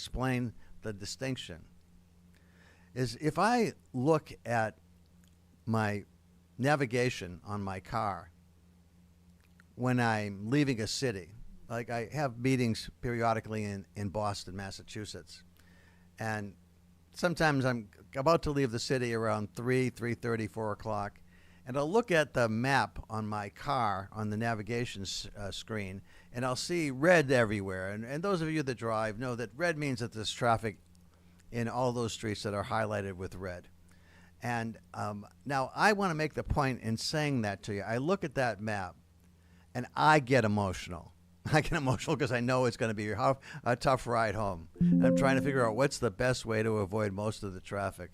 explain the distinction, is if I look at my navigation on my car when I'm leaving a city, like I have meetings periodically in Boston, Massachusetts, and sometimes I'm about to leave the city around 3:30, 4 o'clock, and I'll look at the map on my car on the navigation screen, and I'll see red everywhere. And those of you that drive know that red means that there's traffic in all those streets that are highlighted with red. And now I want to make the point in saying that to you. I look at that map, and I get emotional. I get emotional because I know it's going to be a tough ride home. And I'm trying to figure out what's the best way to avoid most of the traffic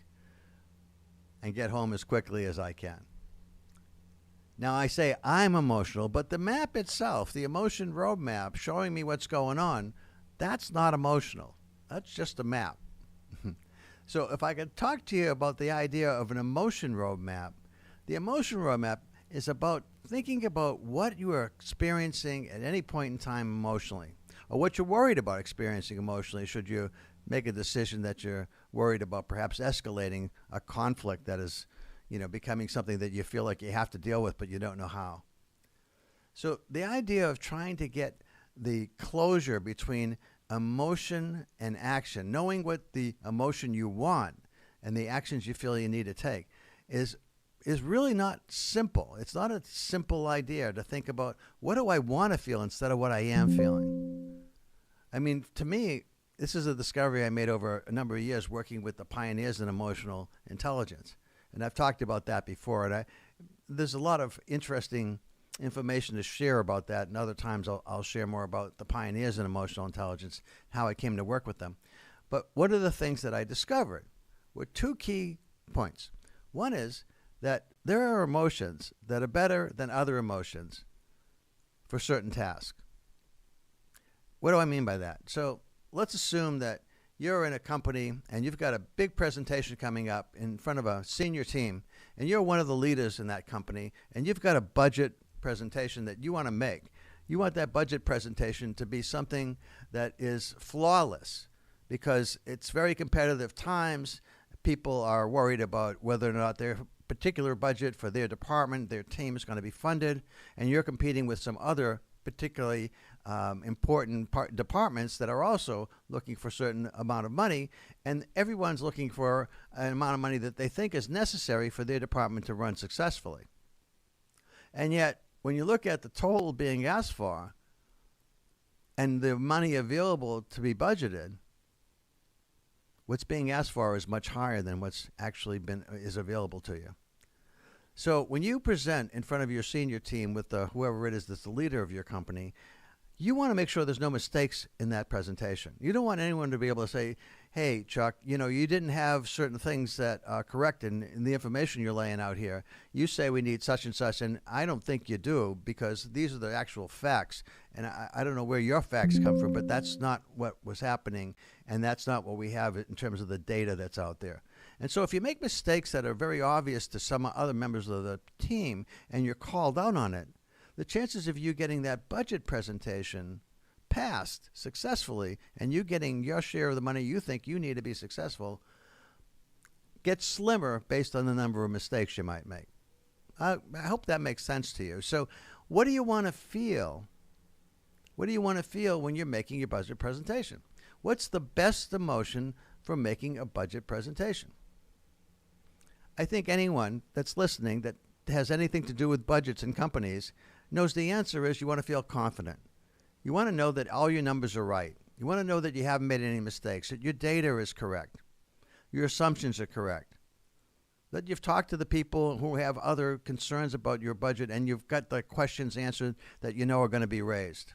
and get home as quickly as I can. Now, I say I'm emotional, but the map itself, the emotion roadmap showing me what's going on, that's not emotional. That's just a map. So if I could talk to you about the idea of an emotion roadmap, the emotion roadmap is about thinking about what you are experiencing at any point in time emotionally, or what you're worried about experiencing emotionally should you make a decision that you're worried about perhaps escalating a conflict that is, becoming something that you feel like you have to deal with, but you don't know how. So the idea of trying to get the closure between emotion and action, knowing what the emotion you want and the actions you feel you need to take is really not simple. It's not a simple idea to think about what do I want to feel instead of what I am feeling. I mean, to me, this is a discovery I made over a number of years working with the pioneers in emotional intelligence. And I've talked about that before. And there's a lot of interesting information to share about that. And other times I'll share more about the pioneers in emotional intelligence, how I came to work with them. But one of the things that I discovered were two key points. One is that there are emotions that are better than other emotions for certain tasks. What do I mean by that? So let's assume that you're in a company and you've got a big presentation coming up in front of a senior team, and you're one of the leaders in that company, and you've got a budget presentation that you want to make. You want that budget presentation to be something that is flawless because it's very competitive times. People are worried about whether or not their particular budget for their department, their team is going to be funded, and you're competing with some other particularly important departments that are also looking for a certain amount of money, and everyone's looking for an amount of money that they think is necessary for their department to run successfully. And yet, when you look at the total being asked for and the money available to be budgeted, what's being asked for is much higher than what's actually is available to you. So when you present in front of your senior team with whoever it is that's the leader of your company, you want to make sure there's no mistakes in that presentation. You don't want anyone to be able to say, hey, Chuck, you didn't have certain things that are correct in the information you're laying out here. You say we need such and such, and I don't think you do because these are the actual facts. And I don't know where your facts come from, but that's not what was happening, and that's not what we have in terms of the data that's out there. And so if you make mistakes that are very obvious to some other members of the team and you're called out on it, the chances of you getting that budget presentation passed successfully and you getting your share of the money you think you need to be successful gets slimmer based on the number of mistakes you might make. I hope that makes sense to you. So what do you want to feel? What do you want to feel when you're making your budget presentation? What's the best emotion for making a budget presentation? I think anyone that's listening that has anything to do with budgets and companies knows the answer is you want to feel confident. You want to know that all your numbers are right. You want to know that you haven't made any mistakes, that your data is correct, your assumptions are correct, that you've talked to the people who have other concerns about your budget and you've got the questions answered that you know are going to be raised.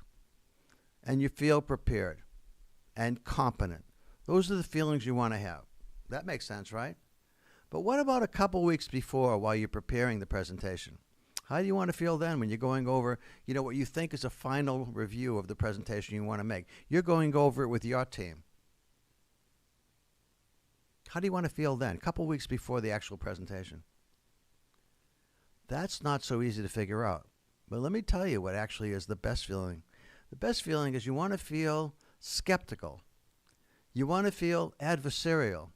And you feel prepared and competent. Those are the feelings you want to have. That makes sense, right? But what about a couple weeks before while you're preparing the presentation? How do you want to feel then when you're going over, what you think is a final review of the presentation you want to make? You're going over it with your team. How do you want to feel then, a couple weeks before the actual presentation? That's not so easy to figure out. But let me tell you what actually is the best feeling. The best feeling is you want to feel skeptical. You want to feel adversarial.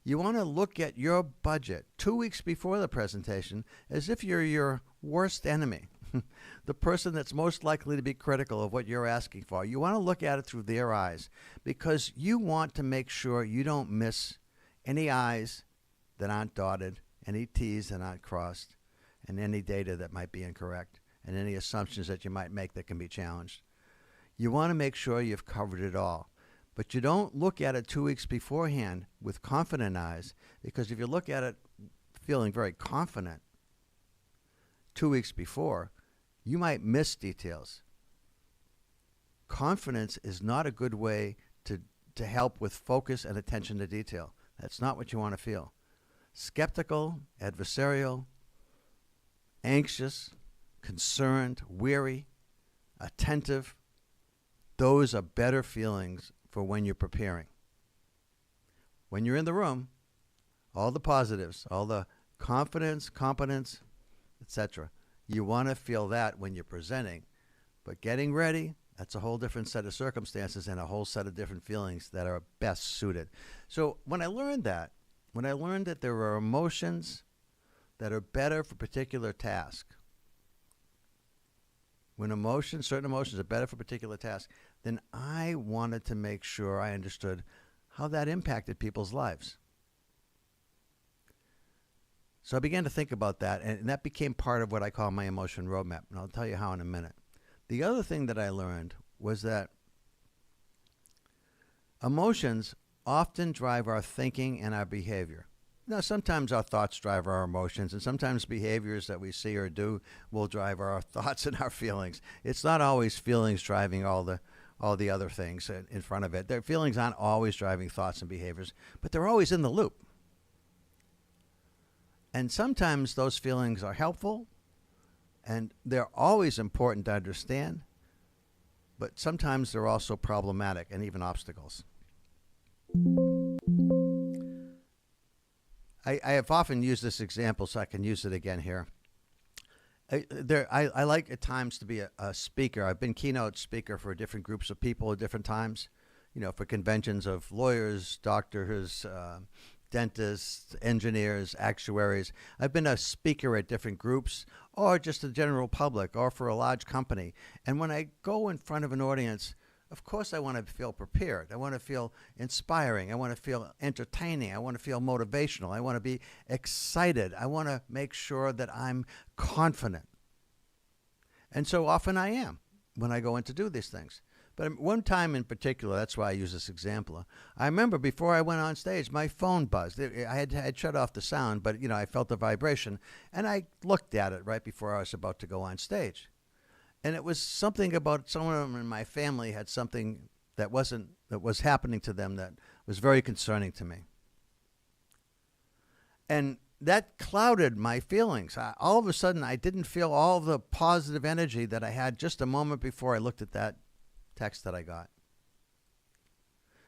You want to look at your budget 2 weeks before the presentation as if you're your worst enemy, the person that's most likely to be critical of what you're asking for. You want to look at it through their eyes because you want to make sure you don't miss any I's that aren't dotted, any T's that aren't crossed, and any data that might be incorrect, and any assumptions that you might make that can be challenged. You want to make sure you've covered it all. But you don't look at it 2 weeks beforehand with confident eyes, because if you look at it feeling very confident 2 weeks before, you might miss details. Confidence is not a good way to help with focus and attention to detail. That's not what you want to feel. Skeptical, adversarial, anxious, concerned, weary, attentive, those are better feelings for when you're preparing. When you're in the room, all the positives, all the confidence, competence, etc. You want to feel that when you're presenting. But getting ready, that's a whole different set of circumstances and a whole set of different feelings that are best suited. So when I learned that there are emotions that are better for a particular task, when certain emotions are better for a particular task, then I wanted to make sure I understood how that impacted people's lives. So I began to think about that, and that became part of what I call my emotion roadmap, and I'll tell you how in a minute. The other thing that I learned was that emotions often drive our thinking and our behavior. Now, sometimes our thoughts drive our emotions, and sometimes behaviors that we see or do will drive our thoughts and our feelings. It's not always feelings driving all the other things in front of it. Their feelings aren't always driving thoughts and behaviors, but they're always in the loop. And sometimes those feelings are helpful, and they're always important to understand, but sometimes they're also problematic and even obstacles. I have often used this example, so I can use it again here. I like at times to be a speaker. I've been keynote speaker for different groups of people at different times, for conventions of lawyers, doctors, dentists, engineers, actuaries. I've been a speaker at different groups or just the general public or for a large company. And when I go in front of an audience, of course I want to feel prepared. I want to feel inspiring. I want to feel entertaining. I want to feel motivational. I want to be excited. I want to make sure that I'm confident. And so often I am when I go in to do these things. But one time in particular, that's why I use this example. I remember before I went on stage, my phone buzzed. I had shut off the sound, but I felt the vibration, and I looked at it right before I was about to go on stage. And it was something about someone in my family had something that was happening to them that was very concerning to me. And that clouded my feelings. All of a sudden, I didn't feel all the positive energy that I had just a moment before I looked at that text that I got.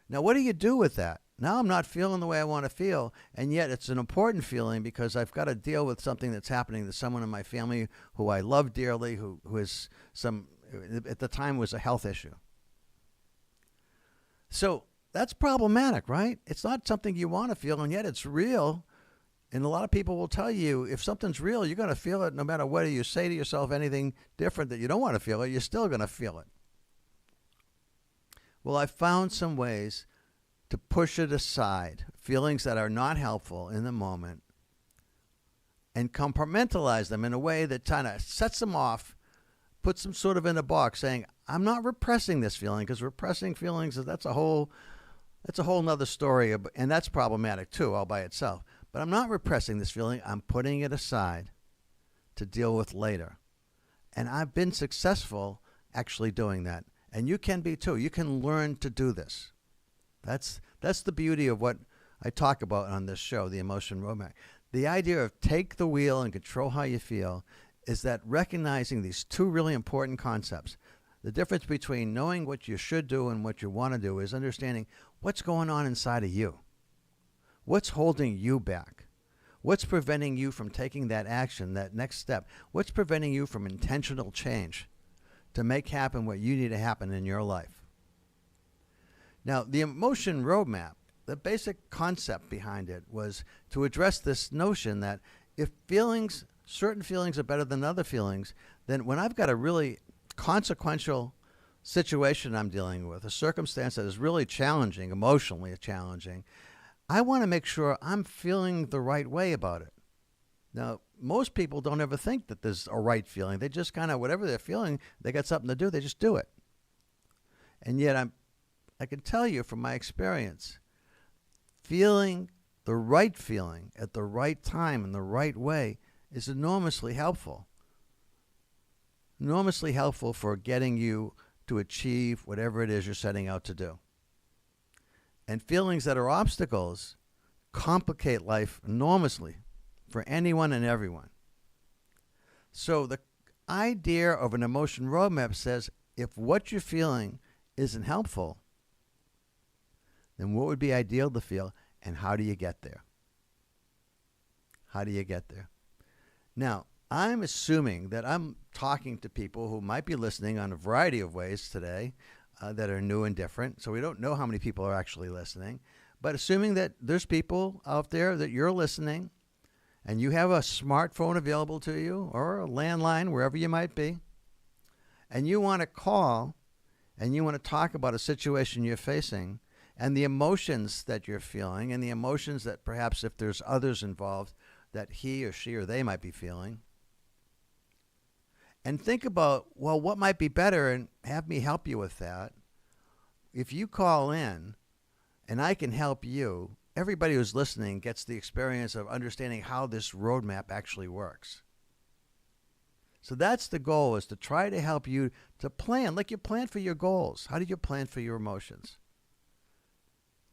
Now, what do you do with that? Now I'm not feeling the way I want to feel, and yet it's an important feeling because I've got to deal with something that's happening to someone in my family who I love dearly, who is at the time was a health issue. So that's problematic, right? It's not something you want to feel, and yet it's real. And a lot of people will tell you if something's real, you're going to feel it no matter whether you say to yourself anything different that you don't want to feel it, you're still going to feel it. Well, I found some ways to push it aside, feelings that are not helpful in the moment, and compartmentalize them in a way that kind of sets them off, puts them sort of in a box saying, I'm not repressing this feeling, because repressing feelings, that's a whole nother story, and that's problematic too, all by itself. But I'm not repressing this feeling. I'm putting it aside to deal with later. And I've been successful actually doing that. And you can be too. You can learn to do this. That's the beauty of what I talk about on this show, the Emotion Roadmap. The idea of take the wheel and control how you feel is that recognizing these two really important concepts. The difference between knowing what you should do and what you want to do is understanding what's going on inside of you. What's holding you back? What's preventing you from taking that action, that next step? What's preventing you from intentional change to make happen what you need to happen in your life? Now, the emotion roadmap, the basic concept behind it was to address this notion that if certain feelings are better than other feelings, then when I've got a really consequential situation I'm dealing with, a circumstance that is really challenging, emotionally challenging, I want to make sure I'm feeling the right way about it. Now, most people don't ever think that there's a right feeling. They just kind of, whatever they're feeling, they got something to do, they just do it. And yet I can tell you from my experience, feeling the right feeling at the right time in the right way is enormously helpful. Enormously helpful for getting you to achieve whatever it is you're setting out to do. And feelings that are obstacles complicate life enormously for anyone and everyone. So the idea of an emotion roadmap says if what you're feeling isn't helpful, then what would be ideal to feel, and how do you get there? How do you get there? Now, I'm assuming that I'm talking to people who might be listening on a variety of ways today that are new and different. So we don't know how many people are actually listening. But assuming that there's people out there that you're listening and you have a smartphone available to you or a landline, wherever you might be, and you want to call and you want to talk about a situation you're facing and the emotions that you're feeling and the emotions that perhaps if there's others involved that he or she or they might be feeling. And think about, well, what might be better, and have me help you with that. If you call in and I can help you, everybody who's listening gets the experience of understanding how this roadmap actually works. So that's the goal, is to try to help you to plan, like you plan for your goals. How do you plan for your emotions?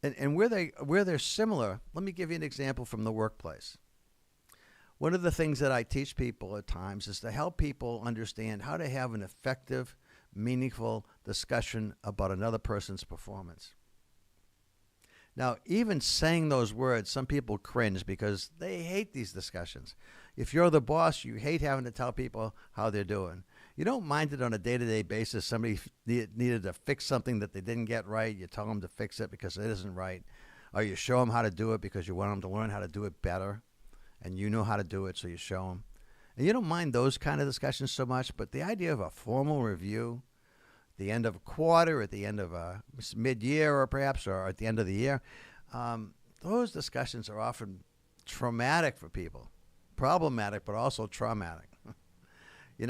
And where they're similar, let me give you an example from the workplace. One of the things that I teach people at times is to help people understand how to have an effective, meaningful discussion about another person's performance. Now, even saying those words, some people cringe because they hate these discussions. If you're the boss, you hate having to tell people how they're doing. You don't mind it on a day-to-day basis. Somebody needed to fix something that they didn't get right. You tell them to fix it because it isn't right. Or you show them how to do it because you want them to learn how to do it better. And you know how to do it, so you show them. And you don't mind those kind of discussions so much, but the idea of a formal review at the end of a quarter, at the end of a mid-year or perhaps, or at the end of the year, those discussions are often traumatic for people. Problematic, but also traumatic.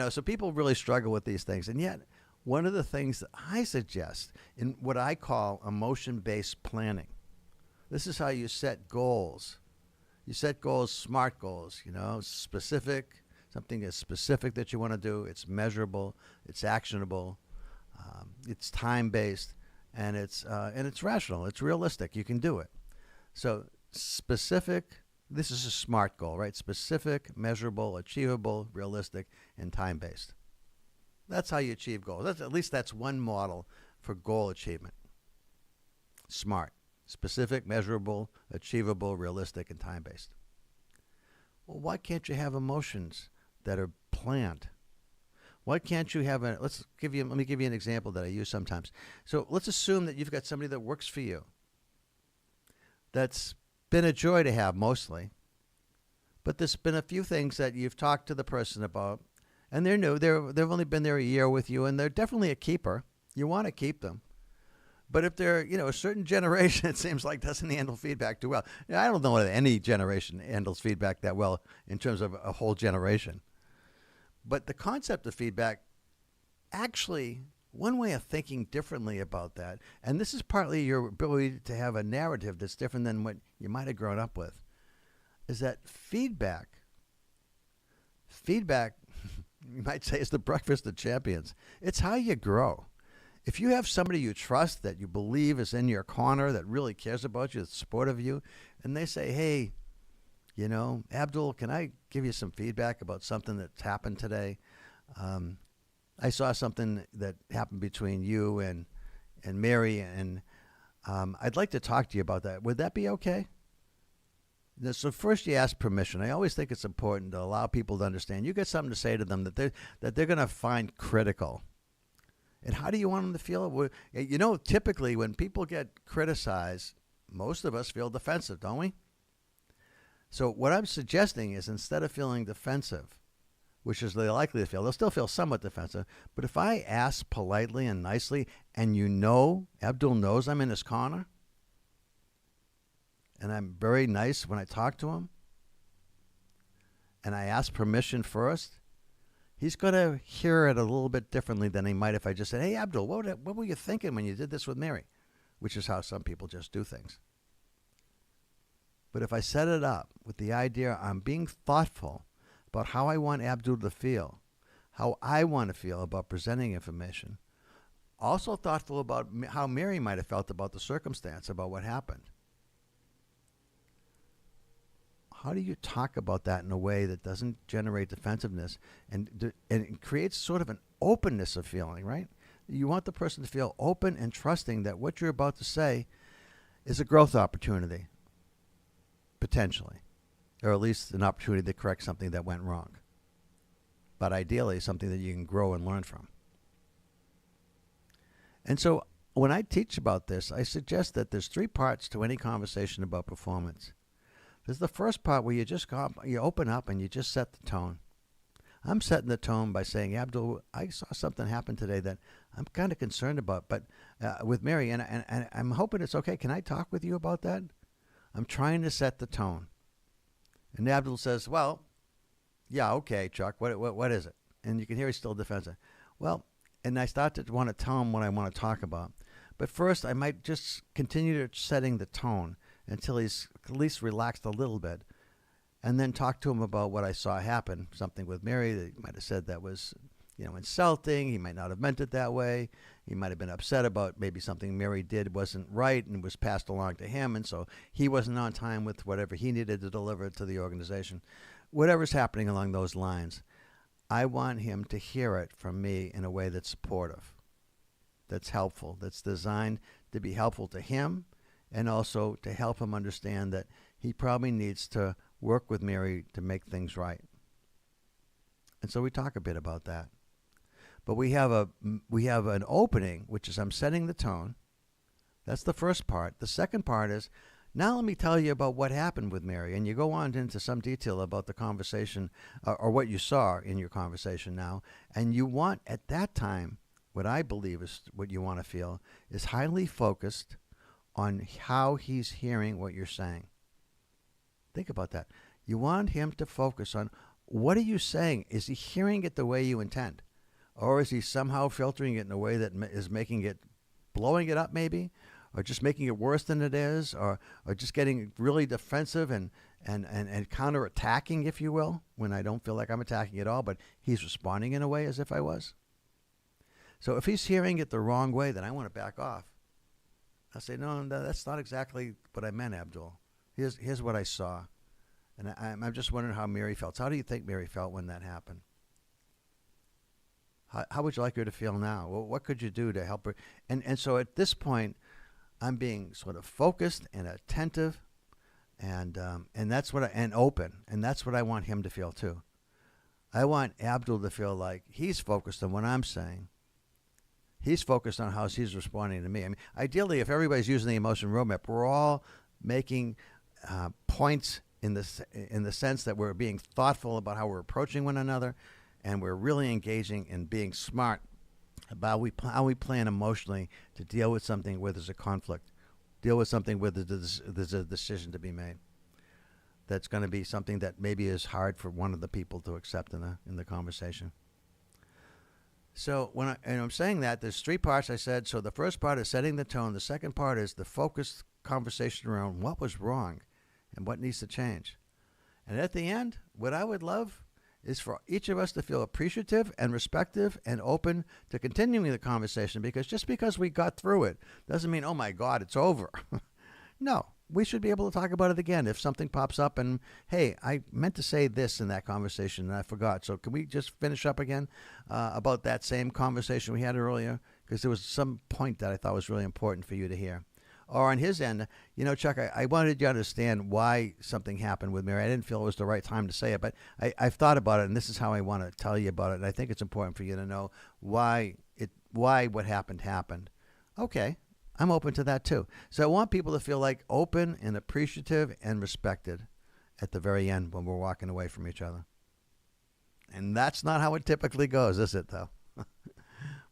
So people really struggle with these things. And yet, one of the things that I suggest in what I call emotion-based planning, this is how you set goals. You set goals, SMART goals, specific, something is specific that you want to do. It's measurable, it's actionable, it's time-based, and it's rational. It's realistic. You can do it. So specific, this is a SMART goal, right? Specific, measurable, achievable, realistic, and time-based. That's how you achieve goals. At least that's one model for goal achievement. SMART. Specific, measurable, achievable, realistic, and time-based. Well, why can't you have emotions that are planned? Why can't you have let me give you an example that I use sometimes. So let's assume that you've got somebody that works for you. That's been a joy to have mostly. But there's been a few things that you've talked to the person about, and they're new. They've only been there a year with you, and they're definitely a keeper. You want to keep them. But if they're, a certain generation, it seems like doesn't handle feedback too well. I don't know whether any generation handles feedback that well in terms of a whole generation. But the concept of feedback, actually, one way of thinking differently about that, and this is partly your ability to have a narrative that's different than what you might have grown up with, is that feedback, you might say, is the breakfast of champions. It's how you grow. If you have somebody you trust that you believe is in your corner, that really cares about you, that's supportive of you, and they say, hey, Abdul, can I give you some feedback about something that's happened today? I saw something that happened between you and Mary, and I'd like to talk to you about that. Would that be okay? So first you ask permission. I always think it's important to allow people to understand. You get something to say to them that they're going to find critical. And how do you want them to feel? Typically when people get criticized, most of us feel defensive, don't we? So what I'm suggesting is, instead of feeling defensive, which is they're likely to feel, they'll still feel somewhat defensive. But if I ask politely and nicely, and Abdul knows I'm in his corner, and I'm very nice when I talk to him, and I ask permission first, he's going to hear it a little bit differently than he might if I just said, hey, Abdul, what were you thinking when you did this with Mary? Which is how some people just do things. But if I set it up with the idea I'm being thoughtful about how I want Abdul to feel, how I want to feel about presenting information, also thoughtful about how Mary might have felt about the circumstance, about what happened. How do you talk about that in a way that doesn't generate defensiveness and it creates sort of an openness of feeling, right? You want the person to feel open and trusting that what you're about to say is a growth opportunity, potentially, or at least an opportunity to correct something that went wrong. But ideally, something that you can grow and learn from. And so when I teach about this, I suggest that there's 3 parts to any conversation about performance. There's the first part where you open up and you just set the tone. I'm setting the tone by saying, Abdul, I saw something happen today that I'm kind of concerned about, but with Mary, and I'm hoping it's okay. Can I talk with you about that? I'm trying to set the tone. And Abdul says, well, yeah, okay, Chuck, what is it? And you can hear he's still defensive. Well, and I start to want to tell him what I want to talk about. But first, I might just continue setting the tone until he's at least relaxed a little bit, and then talk to him about what I saw happen, something with Mary that he might have said that was, insulting. He might not have meant it that way. He might have been upset about maybe something Mary did wasn't right and was passed along to him, and so he wasn't on time with whatever he needed to deliver to the organization. Whatever's happening along those lines, I want him to hear it from me in a way that's supportive, that's helpful, that's designed to be helpful to him, and also to help him understand that he probably needs to work with Mary to make things right. And so we talk a bit about that. But we have an opening, which is I'm setting the tone. That's the first part. The second part is, now let me tell you about what happened with Mary. And you go on into some detail about the conversation or what you saw in your conversation now. And you want, at that time, what I believe is what you want to feel is highly focused on how he's hearing what you're saying. Think about that. You want him to focus on, what are you saying? Is he hearing it the way you intend? Or is he somehow filtering it in a way that is blowing it up maybe? Or just making it worse than it is? Or just getting really defensive and counterattacking, if you will, when I don't feel like I'm attacking at all, but he's responding in a way as if I was? So if he's hearing it the wrong way, then I want to back off. I say, no, that's not exactly what I meant, Abdul. Here's what I saw. And I'm just wondering how Mary felt. How do you think Mary felt when that happened? How would you like her to feel now? Well, what could you do to help her? And so at this point, I'm being sort of focused and attentive, and that's and open, and that's what I want him to feel too. I want Abdul to feel like he's focused on what I'm saying. He's focused on how he's responding to me. I mean, ideally, if everybody's using the emotion roadmap, we're all making points in the sense that we're being thoughtful about how we're approaching one another, and we're really engaging in being smart about how we plan emotionally to deal with something where there's a conflict, deal with something where there's a decision to be made. That's going to be something that maybe is hard for one of the people to accept in the conversation. So when I'm saying that, there's 3 parts I said. So the first part is setting the tone. The second part is the focused conversation around what was wrong and what needs to change. And at the end, what I would love is for each of us to feel appreciative and respectful and open to continuing the conversation, because just because we got through it doesn't mean, oh my God, it's over. No, we should be able to talk about it again if something pops up and, hey, I meant to say this in that conversation and I forgot. So can we just finish up again about that same conversation we had earlier? Because there was some point that I thought was really important for you to hear. Or on his end, Chuck, I wanted you to understand why something happened with Mary. I didn't feel it was the right time to say it, but I've thought about it, and this is how I want to tell you about it. And I think it's important for you to know why why what happened happened. Okay, I'm open to that too. So I want people to feel like open and appreciative and respected at the very end when we're walking away from each other. And that's not how it typically goes, is it, though?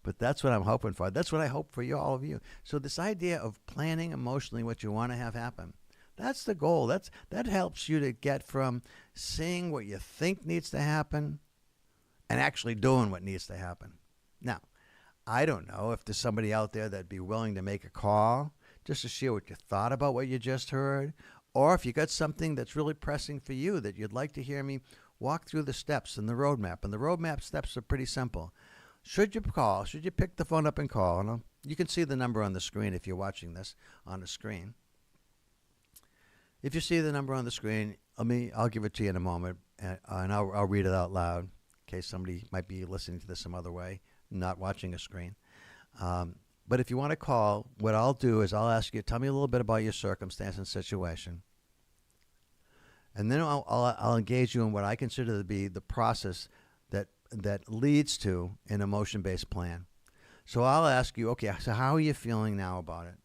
But that's what I'm hoping for. That's what I hope for you, all of you. So this idea of planning emotionally what you want to have happen, that's the goal. That helps you to get from seeing what you think needs to happen and actually doing what needs to happen. Now, I don't know if there's somebody out there that'd be willing to make a call just to share what you thought about what you just heard, or if you got something that's really pressing for you that you'd like to hear me walk through the steps in the roadmap. And the roadmap steps are pretty simple. Should you pick the phone up and call? And you can see the number on the screen if you're watching this on the screen. If you see the number on the screen, I'll give it to you in a moment, and I'll read it out loud in case somebody might be listening to this some other way, not watching a screen. But if you want to call, what I'll do is I'll ask you, tell me a little bit about your circumstance and situation. And then I'll engage you in what I consider to be the process that leads to an emotion-based plan. So I'll ask you, okay, so how are you feeling now about it?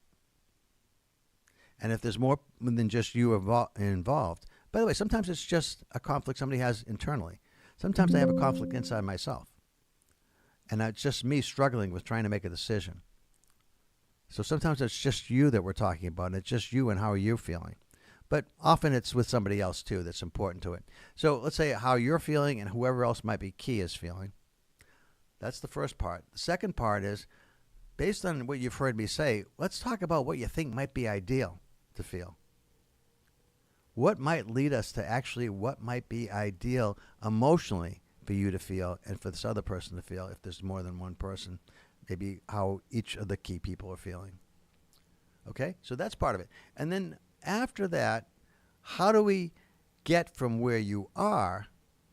And if there's more than just you involved, by the way, sometimes it's just a conflict somebody has internally. Sometimes I have a conflict inside myself. And it's just me struggling with trying to make a decision. So sometimes it's just you that we're talking about, and it's just you and how are you feeling. But often it's with somebody else, too, that's important to it. So let's say how you're feeling and whoever else might be key is feeling. That's the first part. The second part is, based on what you've heard me say, let's talk about what you think might be ideal to feel. What might lead us to actually what might be ideal emotionally for you to feel and for this other person to feel, if there's more than one person, maybe how each of the key people are feeling. Okay? So that's part of it. And then after that, how do we get from where you are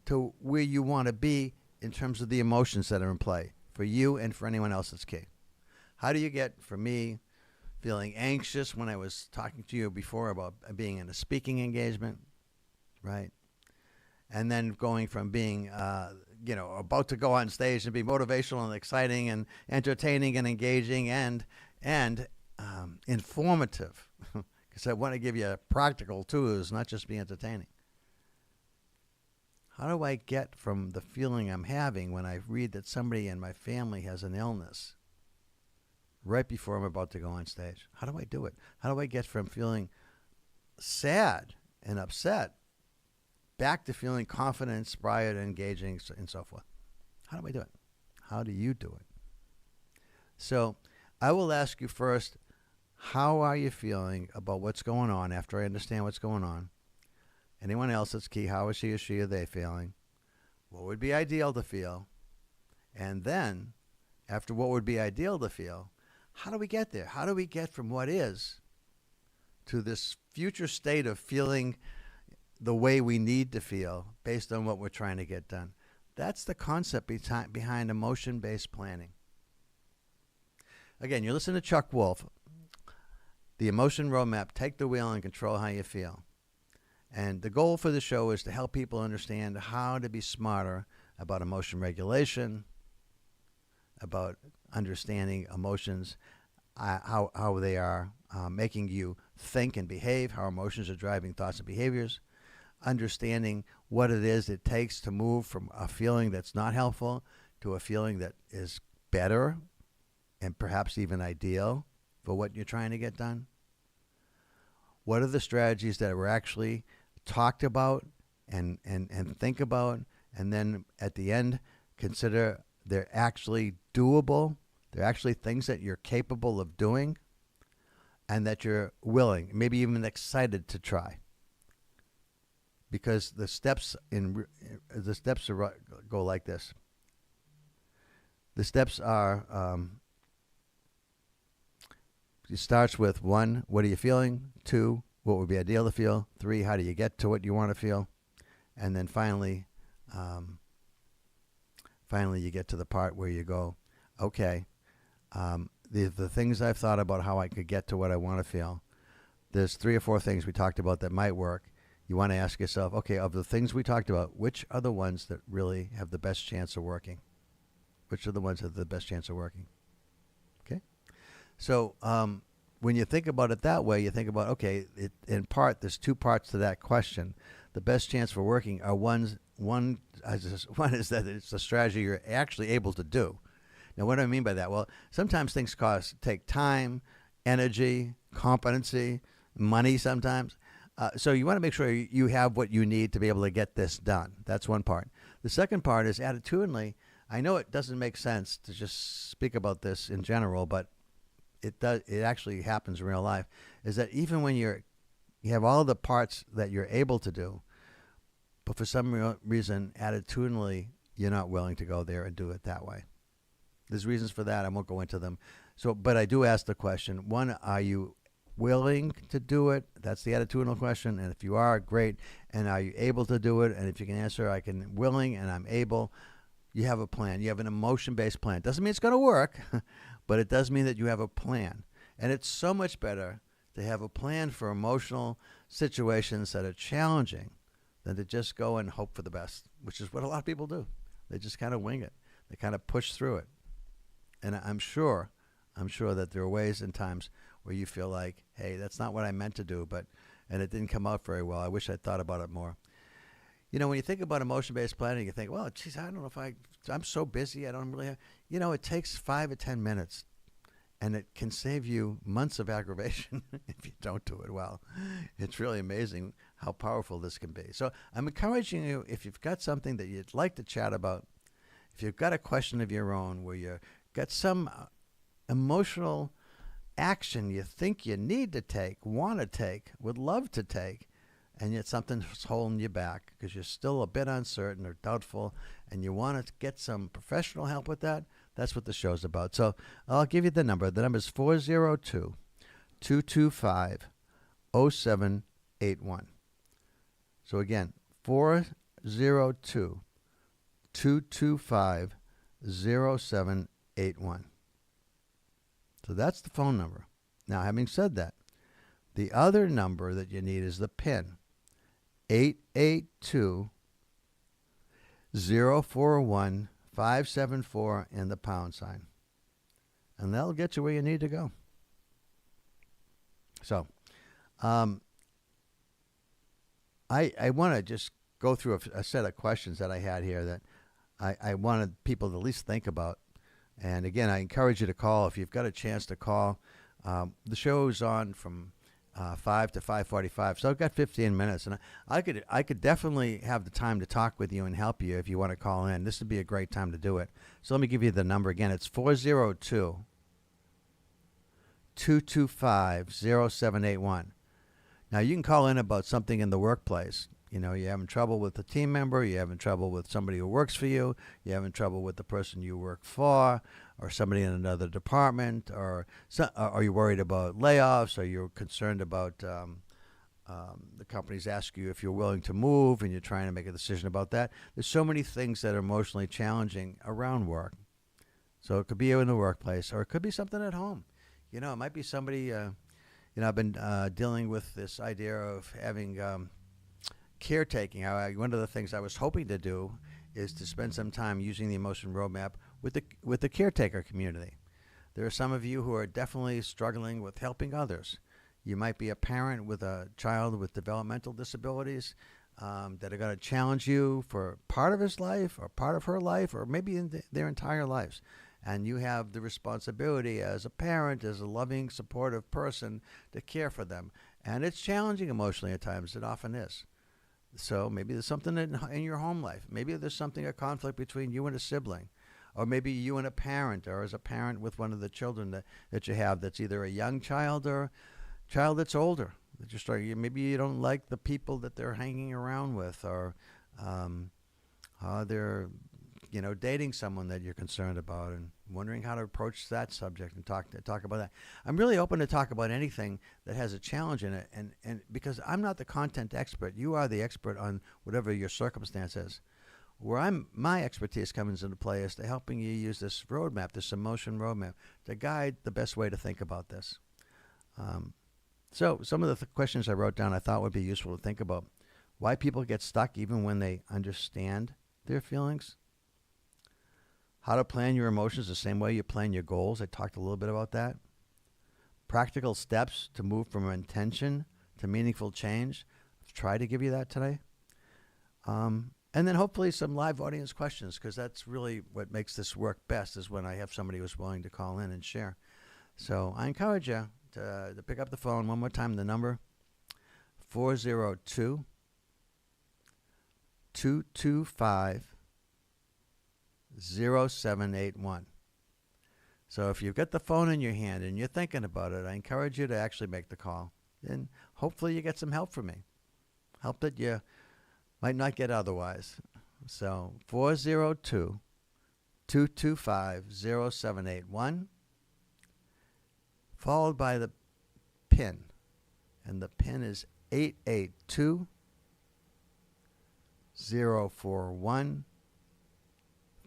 to where you want to be in terms of the emotions that are in play for you and for anyone else that's key? How do you get from me feeling anxious when I was talking to you before about being in a speaking engagement, right? And then going from being, about to go on stage and be motivational and exciting and entertaining and engaging and informative. Because I want to give you practical tools, not just be entertaining. How do I get from the feeling I'm having when I read that somebody in my family has an illness right before I'm about to go on stage? How do I do it? How do I get from feeling sad and upset back to feeling confident, inspired, engaging, and so forth? How do I do it? How do you do it? So I will ask you first, how are you feeling about what's going on after I understand what's going on? Anyone else that's key, how is he or she or they feeling? What would be ideal to feel? And then, after what would be ideal to feel, how do we get there? How do we get from what is to this future state of feeling the way we need to feel based on what we're trying to get done? That's the concept behind emotion-based planning. Again, you're listening to Chuck Wolf. The Emotion Roadmap, take the wheel and control how you feel. And the goal for the show is to help people understand how to be smarter about emotion regulation, about understanding emotions, how they are making you think and behave, how emotions are driving thoughts and behaviors, understanding what it is it takes to move from a feeling that's not helpful to a feeling that is better and perhaps even ideal for what you're trying to get done. What are the strategies that were actually talked about and think about, and then at the end consider they're actually doable, they're actually things that you're capable of doing and that you're willing, maybe even excited to try. Because the steps go like this. The steps are it starts with 1, what are you feeling? 2, what would be ideal to feel? 3, how do you get to what you want to feel? And then finally you get to the part where you go, okay, the things I've thought about how I could get to what I want to feel. There's 3 or 4 things we talked about that might work. You want to ask yourself, okay, of the things we talked about, which are the ones that really have the best chance of working? Which are the ones that have the best chance of working? So when you think about it that way, you think about, okay, in part, there's two parts to that question. The best chance for working are one is that it's a strategy you're actually able to do. Now, what do I mean by that? Well, sometimes things take time, energy, competency, money sometimes. So you want to make sure you have what you need to be able to get this done. That's one part. The second part is attitudinally. I know it doesn't make sense to just speak about this in general, but it does. It actually happens in real life. Is that even when you have all the parts that you're able to do, but for some reason, attitudinally, you're not willing to go there and do it that way. There's reasons for that. I won't go into them. So, but I do ask the question: one, are you willing to do it? That's the attitudinal question. And if you are, great. And are you able to do it? And if you can answer, willing and I'm able, you have a plan. You have an emotion-based plan. Doesn't mean it's going to work, but it does mean that you have a plan. And it's so much better to have a plan for emotional situations that are challenging than to just go and hope for the best, which is what a lot of people do. They just kind of wing it. They kind of push through it. And I'm sure that there are ways and times where you feel like, hey, that's not what I meant to do, and it didn't come out very well. I wish I'd thought about it more. You know, when you think about emotion-based planning, you think, well, geez, I don't know if I'm so busy, I don't really have, it takes 5 or 10 minutes, and it can save you months of aggravation if you don't do it well. It's really amazing how powerful this can be. So I'm encouraging you, if you've got something that you'd like to chat about, if you've got a question of your own where you've got some emotional action you think you need to take, want to take, would love to take, and yet something's holding you back because you're still a bit uncertain or doubtful, and you want to get some professional help with that, that's what the show's about. So I'll give you the number. The number is 402-225-0781. So again, 402-225-0781. So that's the phone number. Now, having said that, the other number that you need is the PIN, 882-041-574 and the pound sign. And that'll get you where you need to go. So, I want to just go through a set of questions that I had here that I wanted people to at least think about. And again, I encourage you to call if you've got a chance to call. The show's on from 5 to 5:45, so I've got 15 minutes, and I could definitely have the time to talk with you and help you if you want to call in. This would be a great time to do it. So let me give you the number again. It's 402-225-0781. Now you can call in about something in the workplace. You're having trouble with a team member, you're having trouble with somebody who works for you, you're having trouble with the person you work for, or somebody in another department, or are you worried about layoffs, or you're concerned about the companies ask you if you're willing to move and you're trying to make a decision about that. There's so many things that are emotionally challenging around work. So it could be in the workplace, or it could be something at home. It might be somebody, I've been dealing with this idea of having caretaking. One of the things I was hoping to do is to spend some time using the Emotion Roadmap with the caretaker community. There are some of you who are definitely struggling with helping others. You might be a parent with a child with developmental disabilities that are going to challenge you for part of his life or part of her life or maybe in their entire lives. And you have the responsibility as a parent, as a loving, supportive person to care for them. And it's challenging emotionally at times. It often is. So maybe there's something in your home life. Maybe there's a conflict between you and a sibling, or maybe you and a parent, or as a parent with one of the children that you have that's either a young child or a child that's older. Maybe you don't like the people that they're hanging around with, or they're dating someone that you're concerned about and wondering how to approach that subject and talk about that. I'm really open to talk about anything that has a challenge in it, and because I'm not the content expert, you are the expert on whatever your circumstance is. Where my expertise comes into play is to helping you use this roadmap, this emotion roadmap, to guide the best way to think about this. So some of the questions I wrote down I thought would be useful to think about. Why people get stuck even when they understand their feelings. How to plan your emotions the same way you plan your goals. I talked a little bit about that. practical steps to move from intention to meaningful change. I've tried to give you that today. And then hopefully some live audience questions, because that's really what makes this work best, is when I have somebody who's willing to call in and share. So I encourage you to pick up the phone one more time. The number 402 225 0781. So if you've got the phone in your hand and you're thinking about it, I encourage you to actually make the call. And hopefully you get some help from me. Help that you might not get otherwise. So 402 225 0781, followed by the PIN. And the PIN is 882 041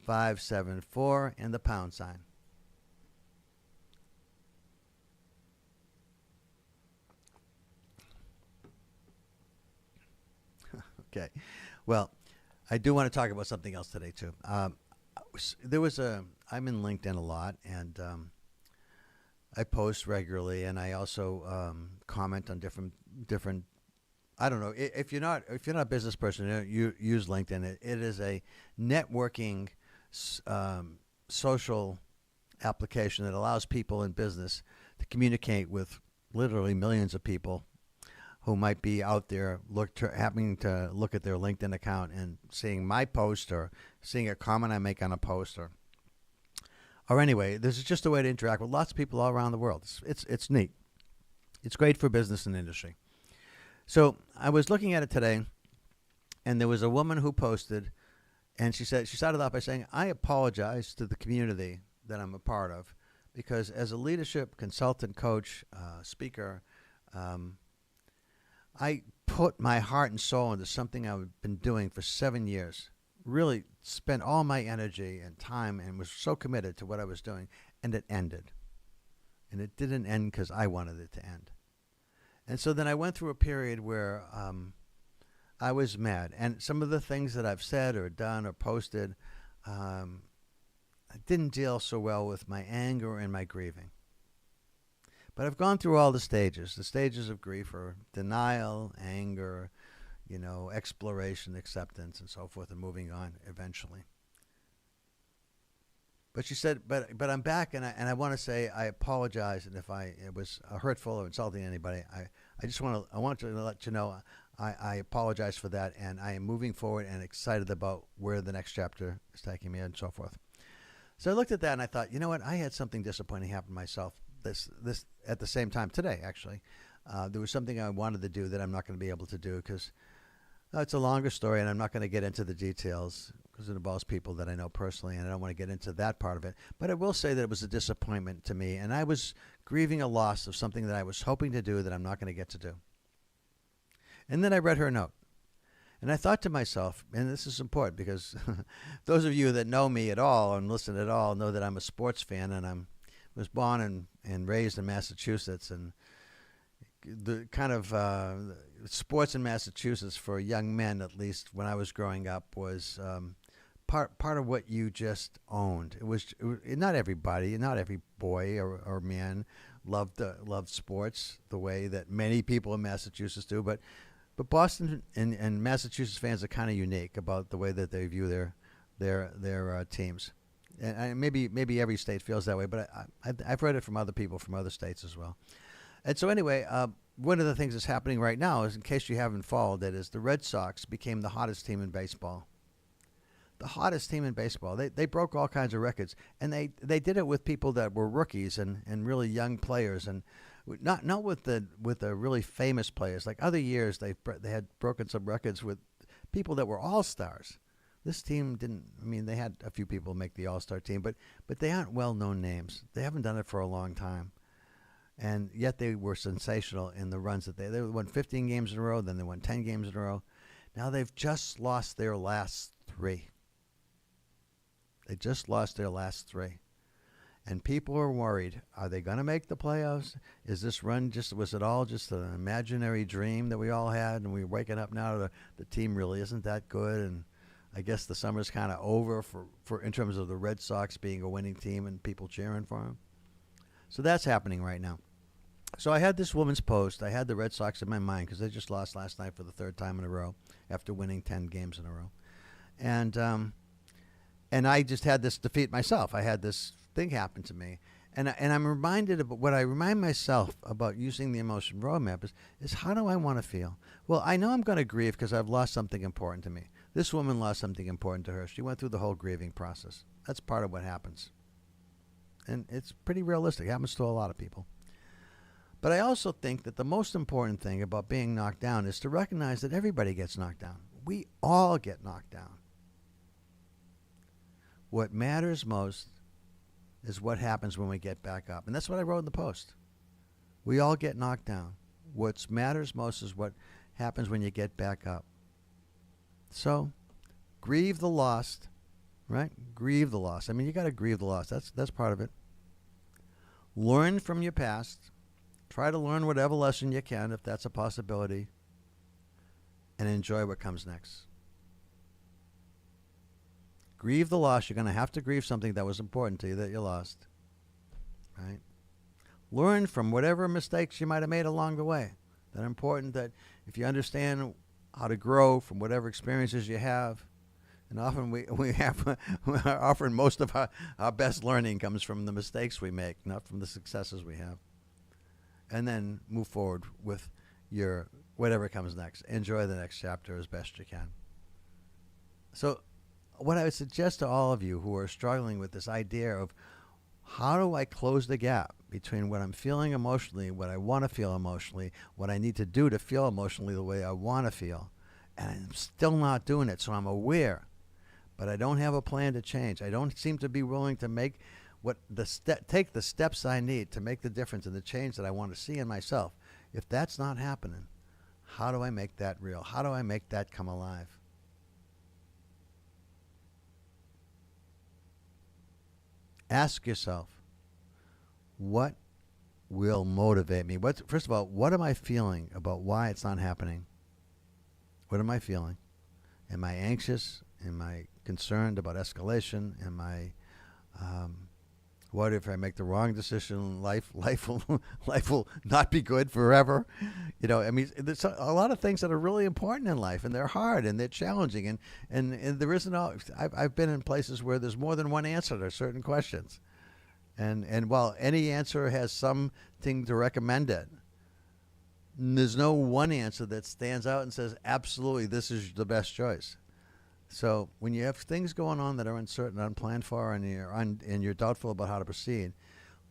574 and the pound sign. Okay. Well, I do want to talk about something else today, too. I'm in LinkedIn a lot, and I post regularly, and I also comment on different. I don't know if you're not a business person, you use LinkedIn. It is a networking social application that allows people in business to communicate with literally millions of people who might be out there having to look at their LinkedIn account and seeing my post or seeing a comment I make on a post or anyway, this is just a way to interact with lots of people all around the world. It's neat. It's great for business and industry. So I was looking at it today, and there was a woman who posted, and she started off by saying, "I apologize to the community that I'm a part of, because as a leadership consultant, coach, speaker, I put my heart and soul into something I've been doing for 7 years, really spent all my energy and time and was so committed to what I was doing, and it ended. And it didn't end because I wanted it to end." And so then I went through a period where I was mad. And some of the things that I've said or done or posted I didn't deal so well with my anger and my grieving. But I've gone through all the stages. The stages of grief are denial, anger, exploration, acceptance, and so forth, and moving on eventually. But she said, but I'm back, and I want to say I apologize, and if it was hurtful or insulting anybody, I want to let you know I apologize for that, and I am moving forward and excited about where the next chapter is taking me and so forth. So I looked at that and I thought, you know what? I had something disappointing happen to myself this at the same time today, actually. There was something I wanted to do that I'm not going to be able to do because it's a longer story, and I'm not going to get into the details because it involves people that I know personally, and I don't want to get into that part of it. But I will say that it was a disappointment to me, and I was grieving a loss of something that I was hoping to do that I'm not going to get to do. And then I read her note, and I thought to myself, and this is important because those of you that know me at all and listen at all know that I'm a sports fan, and I was born and raised in Massachusetts, and the kind of sports in Massachusetts for young men, at least when I was growing up, was part of what you just owned. It was not everybody, not every boy or man loved sports the way that many people in Massachusetts do, but Boston and Massachusetts fans are kind of unique about the way that they view their teams. And maybe every state feels that way, but I've read it from other people from other states as well. And so anyway, one of the things that's happening right now is, in case you haven't followed it, is the Red Sox became the hottest team in baseball. The hottest team in baseball. They broke all kinds of records, and they did it with people that were rookies and really young players, and not with the really famous players. Like other years, they had broken some records with people that were all-stars. This team didn't. I mean, they had a few people make the all-star team, but they aren't well-known names. They haven't done it for a long time. And yet they were sensational in the runs that they won 15 games in a row, then they won 10 games in a row. Now they've just lost their last 3. They just lost their last 3. And people are worried. Are they going to make the playoffs? Is this run was it all just an imaginary dream that we all had, and we're waking up now to the team really isn't that good, and I guess the summer's kind of over for in terms of the Red Sox being a winning team and people cheering for them. So that's happening right now. So I had this woman's post. I had the Red Sox in my mind because they just lost last night for the third time in a row after winning 10 games in a row. And I just had this defeat myself. I had this thing happen to me. And I'm reminded of what I remind myself about using the emotion roadmap is how do I want to feel? Well, I know I'm going to grieve because I've lost something important to me. This woman lost something important to her. She went through the whole grieving process. That's part of what happens. And it's pretty realistic. It happens to a lot of people. But I also think that the most important thing about being knocked down is to recognize that everybody gets knocked down. We all get knocked down. What matters most is what happens when we get back up. And that's what I wrote in the post. We all get knocked down. What matters most is what happens when you get back up. So, grieve the lost, right? Grieve the loss. I mean, you got to grieve the loss. That's part of it. Learn from your past. Try to learn whatever lesson you can, if that's a possibility, and enjoy what comes next. Grieve the loss. You're going to have to grieve something that was important to you that you lost, right? Learn from whatever mistakes you might have made along the way. That are important, that if you understand how to grow from whatever experiences you have, and often we have, often most of our best learning comes from the mistakes we make, not from the successes we have. And then move forward with your whatever comes next. Enjoy the next chapter as best you can. So what I would suggest to all of you who are struggling with this idea of how do I close the gap between what I'm feeling emotionally, what I want to feel emotionally, what I need to do to feel emotionally the way I want to feel, and I'm still not doing it, so I'm aware, but I don't have a plan to change. I don't seem to be willing to make take the steps I need to make the difference and the change that I want to see in myself. If that's not happening, how do I make that real? How do I make that come alive? Ask yourself, what will motivate me? First of all, what am I feeling about why it's not happening? What am I feeling? Am I anxious? Am I concerned about escalation? Am I what if I make the wrong decision? Life will not be good forever. You know, I mean, there's a lot of things that are really important in life, and they're hard and they're challenging, and there isn't. I've been in places where there's more than one answer to certain questions, and while any answer has something to recommend it, there's no one answer that stands out and says absolutely this is the best choice. So when you have things going on that are uncertain, unplanned for, and you're doubtful about how to proceed,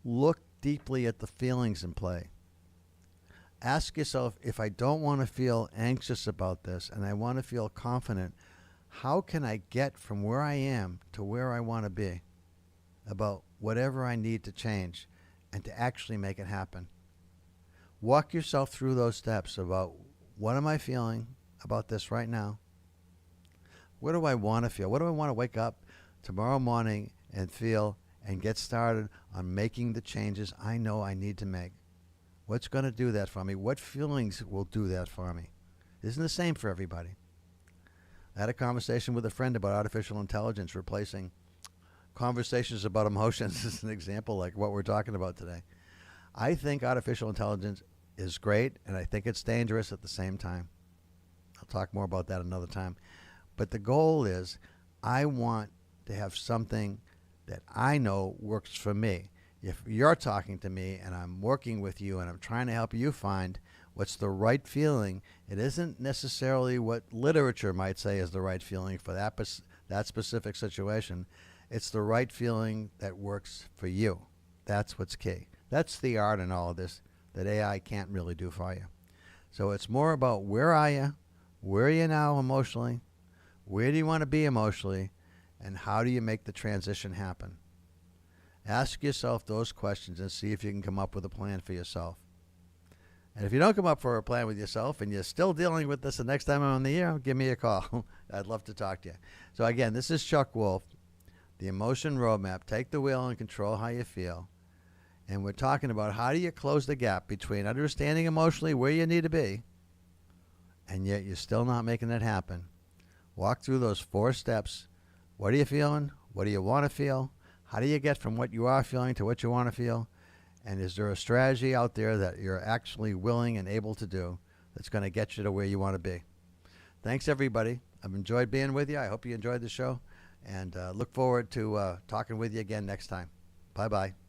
look deeply at the feelings in play. Ask yourself, if I don't want to feel anxious about this and I want to feel confident, how can I get from where I am to where I want to be about whatever I need to change and to actually make it happen? Walk yourself through those steps about what am I feeling about this right now? What do I want to feel? What do I want to wake up tomorrow morning and feel and get started on making the changes I know I need to make? What's going to do that for me? What feelings will do that for me? It isn't the same for everybody. I had a conversation with a friend about artificial intelligence replacing conversations about emotions as an example, like what we're talking about today. I think artificial intelligence is great, and I think it's dangerous at the same time. I'll talk more about that another time. But the goal is I want to have something that I know works for me. If you're talking to me and I'm working with you and I'm trying to help you find what's the right feeling, it isn't necessarily what literature might say is the right feeling for that specific situation. It's the right feeling that works for you. That's what's key. That's the art in all of this that AI can't really do for you. So it's more about where are you? Where are you now emotionally? Where do you want to be emotionally? And how do you make the transition happen? Ask yourself those questions and see if you can come up with a plan for yourself. And if you don't come up for a plan with yourself and you're still dealing with this the next time I'm on the air, give me a call. I'd love to talk to you. So again, this is Chuck Wolf, the Emotion Roadmap. Take the wheel and control how you feel. And we're talking about how do you close the gap between understanding emotionally where you need to be and yet you're still not making it happen. Walk through those 4 steps. What are you feeling? What do you want to feel? How do you get from what you are feeling to what you want to feel? And is there a strategy out there that you're actually willing and able to do that's going to get you to where you want to be? Thanks, everybody. I've enjoyed being with you. I hope you enjoyed the show, and look forward to talking with you again next time. Bye-bye.